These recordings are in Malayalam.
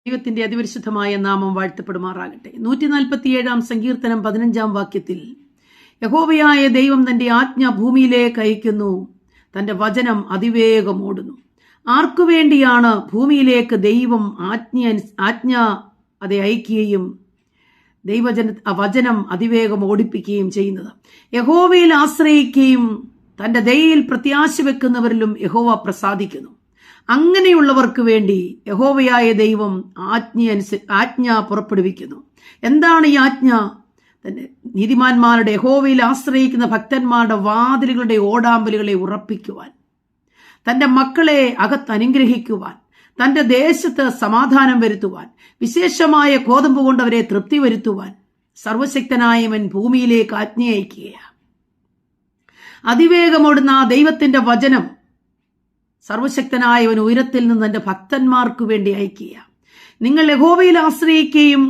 ദൈവത്തിന്റെ അതിപരിശുദ്ധമായ നാമം വാഴ്ത്തപ്പെടുമാറാകട്ടെ. 147 സങ്കീർത്തനം 15 വാക്യത്തിൽ യഹോവയായ ദൈവം തന്റെ ആജ്ഞ ഭൂമിയിലേക്ക് അയക്കുന്നു, തന്റെ വചനം അതിവേഗം ഓടുന്നു. ആർക്കു വേണ്ടിയാണ് ഭൂമിയിലേക്ക് ദൈവം ആജ്ഞ അതെ അയക്കുകയും വചനം അതിവേഗം ഓടിപ്പിക്കുകയും ചെയ്യുന്നത്? യഹോവയിൽ ആശ്രയിക്കുകയും തന്റെ ദയയിൽ പ്രത്യാശ വെക്കുന്നവരിലും യഹോവ പ്രസാദിക്കുന്നു. അങ്ങനെയുള്ളവർക്ക് വേണ്ടി യഹോവയായ ദൈവം ആജ്ഞ പുറപ്പെടുവിക്കുന്നു. എന്താണ് ഈ ആജ്ഞ? തന്നെ നീതിമാന്മാരുടെ, യഹോവയിൽ ആശ്രയിക്കുന്ന ഭക്തന്മാരുടെ വാതിലുകളുടെ ഓടാമ്പലുകളെ ഉറപ്പിക്കുവാൻ, തന്റെ മക്കളെ അകത്ത് അനുഗ്രഹിക്കുവാൻ, തന്റെ ദേശത്ത് സമാധാനം വരുത്തുവാൻ, വിശേഷമായ കോതമ്പ് കൊണ്ടവരെ തൃപ്തി വരുത്തുവാൻ സർവശക്തനായവൻ ഭൂമിയിലേക്ക് ആജ്ഞ അയക്കുകയാണ്. അതിവേഗമോടുന്ന ആ ദൈവത്തിന്റെ വചനം സർവശക്തനായവൻ ഉയരത്തിൽ നിന്ന് തന്റെ ഭക്തന്മാർക്ക് വേണ്ടി അയക്കുക. നിങ്ങൾ യഹോവയിൽ ആശ്രയിക്കുകയും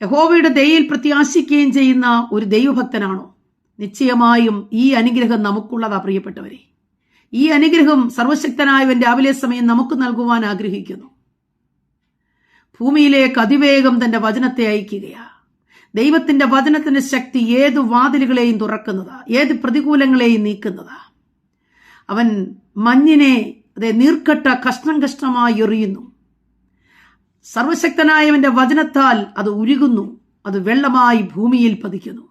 യഹോവയുടെ ദയയിൽ പ്രത്യാശിക്കുകയും ചെയ്യുന്ന ഒരു ദൈവഭക്തനാണോ? നിശ്ചയമായും ഈ അനുഗ്രഹം നമുക്കുള്ളതാ പ്രിയപ്പെട്ടവരെ. ഈ അനുഗ്രഹം സർവശക്തനായവൻ രാവിലെ സമയം നമുക്ക് നൽകുവാൻ ആഗ്രഹിക്കുന്നു. ഭൂമിയിലേക്ക് അതിവേഗം തന്റെ വചനത്തെ അയക്കുകയാ. ദൈവത്തിന്റെ വചനത്തിന്റെ ശക്തി ഏതു വാതിലുകളെയും തുറക്കുന്നതാ, ഏത് പ്രതികൂലങ്ങളെയും നീക്കുന്നതാ. അവൻ മഞ്ഞിനെ നീർക്കട്ട കഷ്ണം കഷ്ണമായി എറിയുന്നു. സർവശക്തനായവന്റെ വചനത്താൽ അത് ഉരുകുന്നു, അത് വെള്ളമായി ഭൂമിയിൽ പതിക്കുന്നു.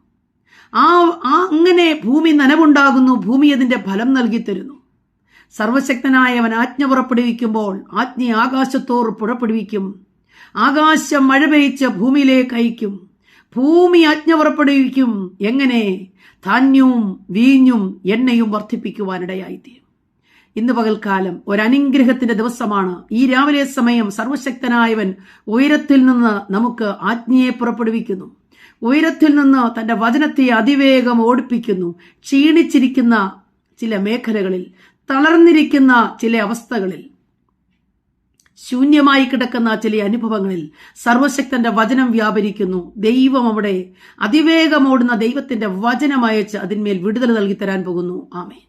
അങ്ങനെ ഭൂമി നനവുണ്ടാകുന്നു, ഭൂമി അതിന്റെ ഫലം നൽകി തരുന്നു. സർവശക്തനായവൻ ആജ്ഞ പുറപ്പെടുവിക്കുമ്പോൾ ആജ്ഞ ആകാശത്തോർ പുറപ്പെടുവിക്കും. ആകാശം മഴ പെയ്ച്ച് ഭൂമിയിലേക്ക് അയക്കും. ഭൂമി ആജ്ഞ പുറപ്പെടുവിക്കും. എങ്ങനെ? ധാന്യവും വീഞ്ഞും എണ്ണയും വർദ്ധിപ്പിക്കുവാനിടയായിത്തീരും. ഇന്ന് പകൽക്കാലം ഒരനുഗ്രഹത്തിന്റെ ദിവസമാണ്. ഈ രാവിലെ സമയം സർവശക്തനായവൻ ഉയരത്തിൽ നിന്ന് നമുക്ക് ആജ്ഞയെ പുറപ്പെടുവിക്കുന്നു. ഉയരത്തിൽ നിന്ന് തന്റെ വചനത്തെ അതിവേഗം ഓടിപ്പിക്കുന്നു. ക്ഷീണിച്ചിരിക്കുന്ന ചില മേഖലകളിൽ, തളർന്നിരിക്കുന്ന ചില അവസ്ഥകളിൽ, ശൂന്യമായി കിടക്കുന്ന ചില അനുഭവങ്ങളിൽ സർവശക്തന്റെ വചനം വ്യാപരിക്കുന്നു. ദൈവം അവിടെ അതിവേഗമോടുന്ന ദൈവത്തിന്റെ വചനം അയച്ച് അതിന്മേൽ വിടുതൽ നൽകി തരാൻ പോകുന്നു. ആമേൻ.